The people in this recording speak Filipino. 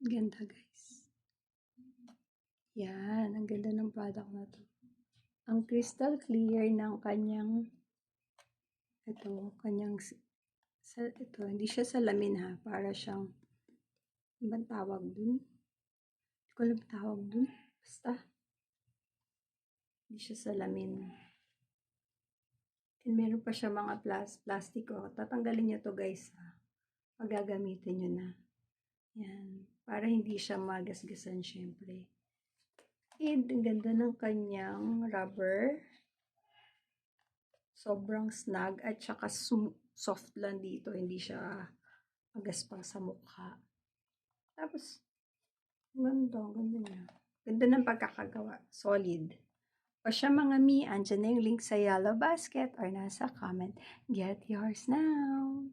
Ganda guys. Yan, ang ganda ng product na to. Ang crystal clear ng kanyang hindi siya salamin ha, para siyang ibang tawag dun. Hindi ko alam tawag dun. Basta hindi siya salamin. And meron pa siya mga plastic. Tatanggalin nyo to guys ha. Pagagamitin nyo na. Yan. Para hindi siya magasgasan syempre. And ang ganda ng kanyang rubber. Sobrang snug at saka soft lang dito. Hindi siya magaspang sa mukha. Tapos, ganda niya. Ganda ng pagkakagawa. Solid. O siya mga mi, andyan na yung link sa Yellow Basket or nasa comment. Get yours now!